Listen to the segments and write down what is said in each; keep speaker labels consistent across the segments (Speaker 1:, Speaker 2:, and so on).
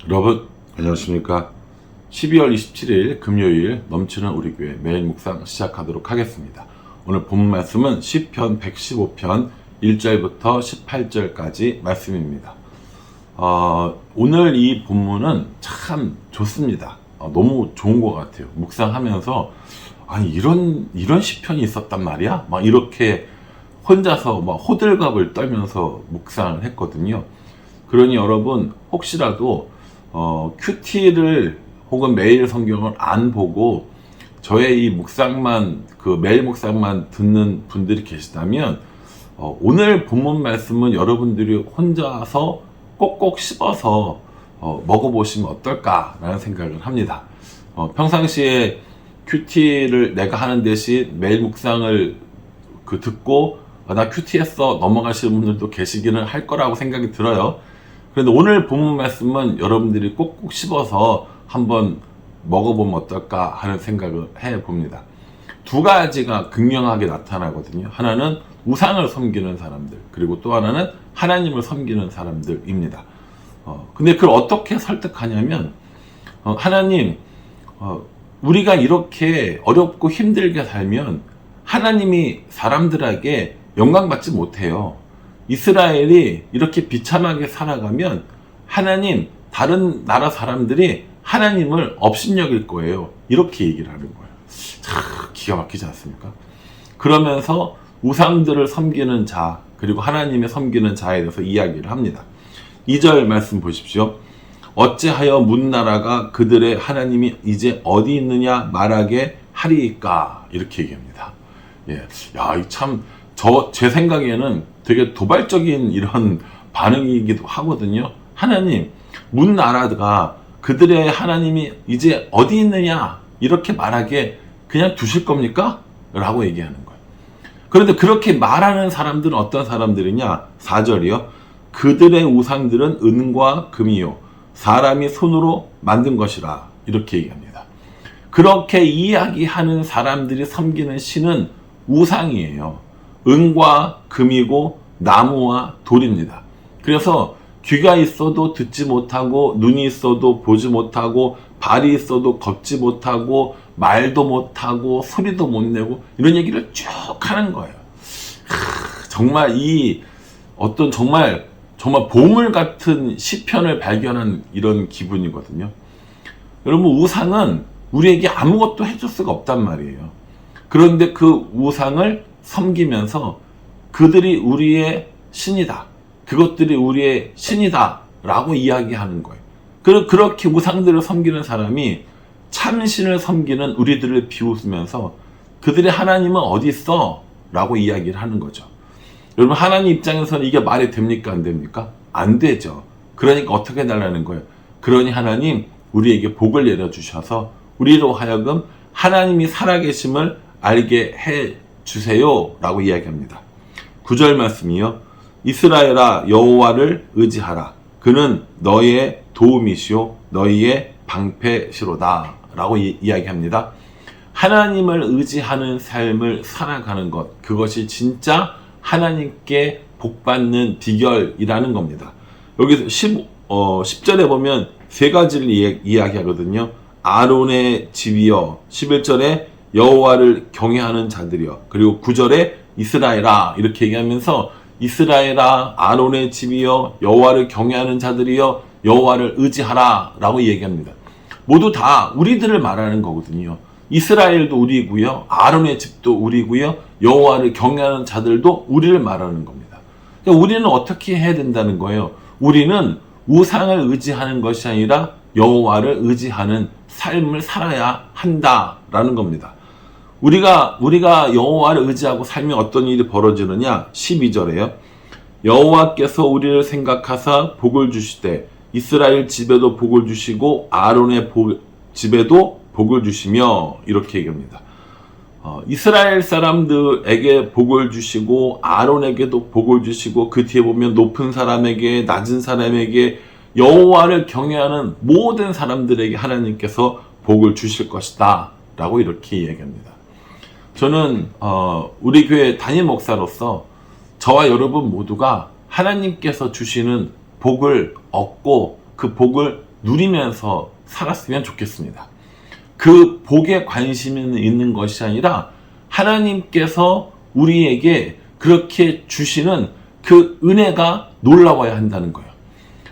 Speaker 1: 여러분 안녕하십니까. 12월 27일 금요일 넘치는 우리 교회 매일 묵상 시작하도록 하겠습니다. 오늘 본문 말씀은 시편 115편 1절부터 18절까지 말씀입니다. 오늘 이 본문은 참 좋습니다. 너무 좋은 것 같아요. 묵상하면서 아니 이런 시편이 있었단 말이야? 막 이렇게 혼자서 막 호들갑을 떨면서 묵상을 했거든요. 그러니 여러분 혹시라도 큐티를 혹은 매일 성경을 안 보고 저의 이 묵상만 매일 묵상만 듣는 분들이 계시다면 오늘 본문 말씀은 여러분들이 혼자서 꼭꼭 씹어서 먹어보시면 어떨까라는 생각을 합니다. 평상시에 큐티를 내가 하는 대신 매일 묵상을 듣고 나 큐티 했어 넘어가시는 분들도 계시기는 할 거라고 생각이 들어요. 그런데 오늘 본문 말씀은 여러분들이 꼭꼭 씹어서 한번 먹어보면 어떨까 하는 생각을 해봅니다. 두 가지가 극명하게 나타나거든요. 하나는 우상을 섬기는 사람들, 그리고 또 하나는 하나님을 섬기는 사람들입니다. 근데 그걸 어떻게 설득하냐면 하나님, 우리가 이렇게 어렵고 힘들게 살면 하나님이 사람들에게 영광받지 못해요. 이스라엘이 이렇게 비참하게 살아가면 하나님, 다른 나라 사람들이 하나님을 업신여길 거예요. 이렇게 얘기를 하는 거예요. 참 기가 막히지 않습니까? 그러면서 우상들을 섬기는 자, 그리고 하나님의 섬기는 자에 대해서 이야기를 합니다. 2절 말씀 보십시오. 어찌하여 문나라가 그들의 하나님이 이제 어디 있느냐 말하게 하리이까? 이렇게 얘기합니다. 예, 야, 참 제 생각에는 되게 도발적인 이런 반응이기도 하거든요. 하나님, 문나라가 그들의 하나님이 이제 어디 있느냐 이렇게 말하게 그냥 두실 겁니까? 라고 얘기하는 거예요. 그런데 그렇게 말하는 사람들은 어떤 사람들이냐? 4절이요. 그들의 우상들은 은과 금이요 사람이 손으로 만든 것이라 이렇게 얘기합니다. 그렇게 이야기하는 사람들이 섬기는 신은 우상이에요. 은과 금이고 나무와 돌입니다. 그래서 귀가 있어도 듣지 못하고 눈이 있어도 보지 못하고 발이 있어도 걷지 못하고 말도 못하고 소리도 못 내고 이런 얘기를 쭉 하는 거예요. 정말 정말 보물 같은 시편을 발견한 이런 기분이거든요. 여러분, 우상은 우리에게 아무것도 해줄 수가 없단 말이에요. 그런데 그 우상을 섬기면서 그들이 우리의 신이다, 그것들이 우리의 신이다 라고 이야기하는 거예요. 그렇게 우상들을 섬기는 사람이 참신을 섬기는 우리들을 비웃으면서 그들의 하나님은 어디 있어? 라고 이야기를 하는 거죠. 여러분, 하나님 입장에서는 이게 말이 됩니까? 안 됩니까? 안 되죠. 그러니까 어떻게 해달라는 거예요? 그러니 하나님, 우리에게 복을 내려주셔서 우리로 하여금 하나님이 살아계심을 알게 해주세요 라고 이야기합니다. 9절 말씀이요. 이스라엘아, 여호와를 의지하라. 그는 너의 도움이시오 너희의 방패시로다 라고 이야기합니다. 하나님을 의지하는 삶을 살아가는 것, 그것이 진짜 하나님께 복받는 비결이라는 겁니다. 여기서 10절에 보면 세 가지를 이야기하거든요. 아론의 집이여, 11절에 여호와를 경외하는 자들이여, 그리고 9절에 이스라엘아 이렇게 얘기하면서 이스라엘아, 아론의 집이여, 여호와를 경외하는 자들이여, 여호와를 의지하라 라고 얘기합니다. 모두 다 우리들을 말하는 거거든요. 이스라엘도 우리고요, 아론의 집도 우리고요, 여호와를 경외하는 자들도 우리를 말하는 겁니다. 그러니까 우리는 어떻게 해야 된다는 거예요? 우리는 우상을 의지하는 것이 아니라 여호와를 의지하는 삶을 살아야 한다라는 겁니다. 우리가 여호와를 의지하고 살면 어떤 일이 벌어지느냐? 12절에요. 여호와께서 우리를 생각하사 복을 주시되 이스라엘 집에도 복을 주시고 아론의 집에도 복을 주시며 이렇게 얘기합니다. 이스라엘 사람들에게 복을 주시고 아론에게도 복을 주시고 그 뒤에 보면 높은 사람에게 낮은 사람에게 여호와를 경외하는 모든 사람들에게 하나님께서 복을 주실 것이다 라고 이렇게 얘기합니다. 저는 우리 교회 담임 목사로서 저와 여러분 모두가 하나님께서 주시는 복을 얻고 그 복을 누리면서 살았으면 좋겠습니다. 그 복에 관심이 있는 것이 아니라 하나님께서 우리에게 그렇게 주시는 그 은혜가 놀라워야 한다는 거예요.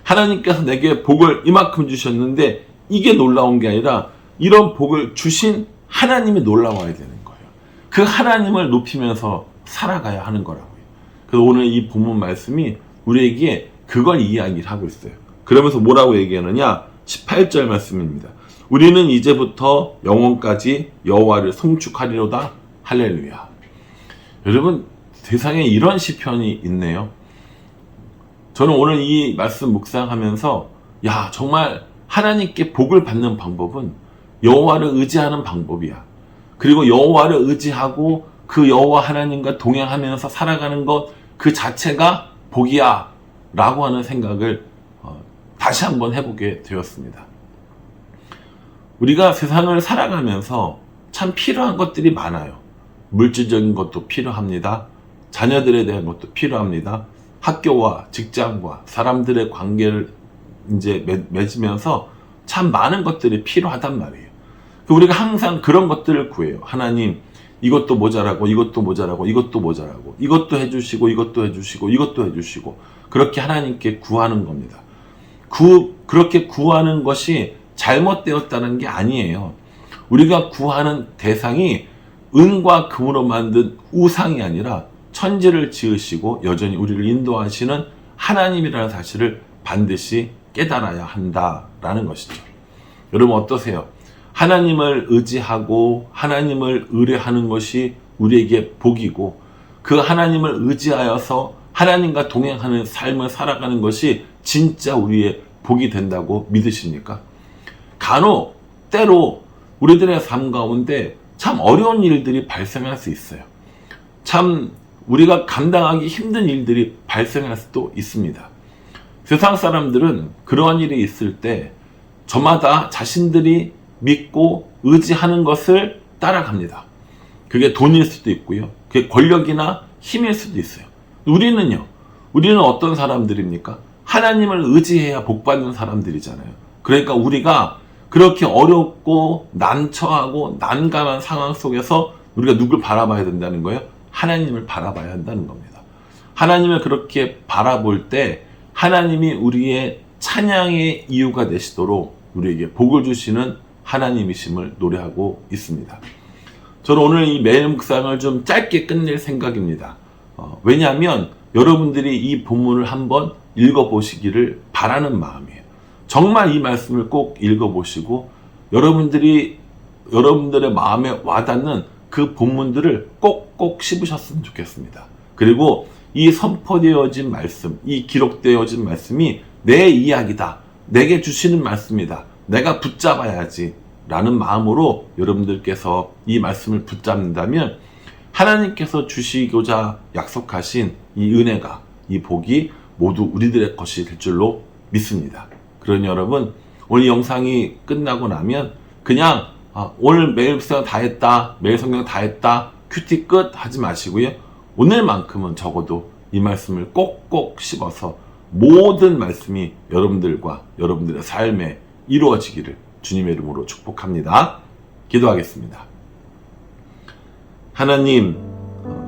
Speaker 1: 하나님께서 내게 복을 이만큼 주셨는데 이게 놀라운 게 아니라 이런 복을 주신 하나님이 놀라워야 되는 거예요. 그 하나님을 높이면서 살아가야 하는 거라고요. 그래서 오늘 이 본문 말씀이 우리에게 그걸 이야기를 하고 있어요. 그러면서 뭐라고 얘기하느냐? 18절 말씀입니다. 우리는 이제부터 영원까지 여호와를 송축하리로다. 할렐루야. 여러분, 세상에 이런 시편이 있네요. 저는 오늘 이 말씀 묵상하면서 야, 정말 하나님께 복을 받는 방법은 여호와를 의지하는 방법이야. 그리고 여호와를 의지하고 그 여호와 하나님과 동행하면서 살아가는 것 그 자체가 복이야 라고 하는 생각을 다시 한번 해보게 되었습니다. 우리가 세상을 살아가면서 참 필요한 것들이 많아요. 물질적인 것도 필요합니다. 자녀들에 대한 것도 필요합니다. 학교와 직장과 사람들의 관계를 이제 맺으면서 참 많은 것들이 필요하단 말이에요. 우리가 항상 그런 것들을 구해요. 하나님, 이것도 모자라고, 이것도 모자라고, 이것도 모자라고, 이것도 해주시고, 이것도 해주시고, 이것도 해주시고, 그렇게 하나님께 구하는 겁니다. 그렇게 구하는 것이 잘못되었다는 게 아니에요. 우리가 구하는 대상이 은과 금으로 만든 우상이 아니라 천지를 지으시고 여전히 우리를 인도하시는 하나님이라는 사실을 반드시 깨달아야 한다라는 것이죠. 여러분 어떠세요? 하나님을 의지하고 하나님을 의뢰하는 것이 우리에게 복이고 그 하나님을 의지하여서 하나님과 동행하는 삶을 살아가는 것이 진짜 우리의 복이 된다고 믿으십니까? 간혹 때로 우리들의 삶 가운데 참 어려운 일들이 발생할 수 있어요. 참 우리가 감당하기 힘든 일들이 발생할 수도 있습니다. 세상 사람들은 그러한 일이 있을 때 저마다 자신들이 믿고 의지하는 것을 따라갑니다. 그게 돈일 수도 있고요. 그게 권력이나 힘일 수도 있어요. 우리는요. 우리는 어떤 사람들입니까? 하나님을 의지해야 복받는 사람들이잖아요. 그러니까 우리가 그렇게 어렵고 난처하고 난감한 상황 속에서 우리가 누굴 바라봐야 된다는 거예요? 하나님을 바라봐야 한다는 겁니다. 하나님을 그렇게 바라볼 때 하나님이 우리의 찬양의 이유가 되시도록 우리에게 복을 주시는 하나님이심을 노래하고 있습니다. 저는 오늘 이 매일 묵상을 좀 짧게 끝낼 생각입니다. 왜냐하면 여러분들이 이 본문을 한번 읽어보시기를 바라는 마음이에요. 정말 이 말씀을 꼭 읽어보시고 여러분들의 마음에 와닿는 그 본문들을 꼭꼭 씹으셨으면 좋겠습니다. 그리고 이 선포되어진 말씀, 이 기록되어진 말씀이 내 이야기다. 내게 주시는 말씀이다. 내가 붙잡아야지 라는 마음으로 여러분들께서 이 말씀을 붙잡는다면 하나님께서 주시고자 약속하신 이 은혜가, 이 복이 모두 우리들의 것이 될 줄로 믿습니다. 그러니 여러분, 오늘 영상이 끝나고 나면 그냥 오늘 매일 묵상 다 했다, 매일 성경 다 했다, 큐티 끝 하지 마시고요. 오늘만큼은 적어도 이 말씀을 꼭꼭 씹어서 모든 말씀이 여러분들과 여러분들의 삶에 이루어지기를 주님의 이름으로 축복합니다. 기도하겠습니다. 하나님,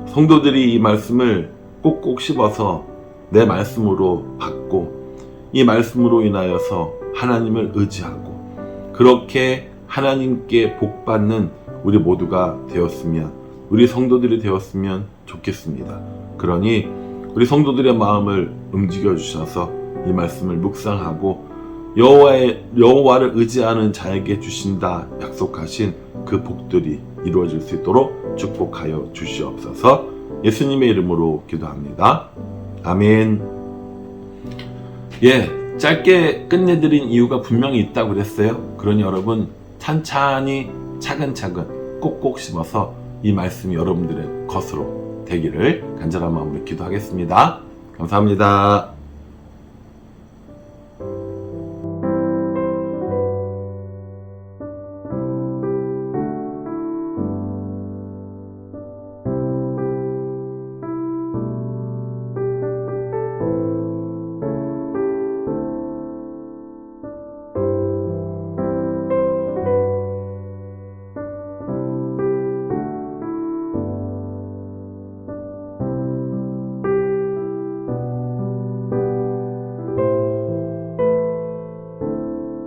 Speaker 1: 성도들이 이 말씀을 꼭꼭 씹어서 내 말씀으로 받고 이 말씀으로 인하여서 하나님을 의지하고 그렇게 하나님께 복받는 우리 모두가 되었으면, 우리 성도들이 되었으면 좋겠습니다. 그러니 우리 성도들의 마음을 움직여 주셔서 이 말씀을 묵상하고 여호와를 의지하는 자에게 주신다 약속하신 그 복들이 이루어질 수 있도록 축복하여 주시옵소서. 예수님의 이름으로 기도합니다. 아멘. 짧게 끝내드린 이유가 분명히 있다고 그랬어요. 그러니 여러분 찬찬히 차근차근 꼭꼭 씹어서 이 말씀이 여러분들의 것으로 되기를 간절한 마음으로 기도하겠습니다. 감사합니다.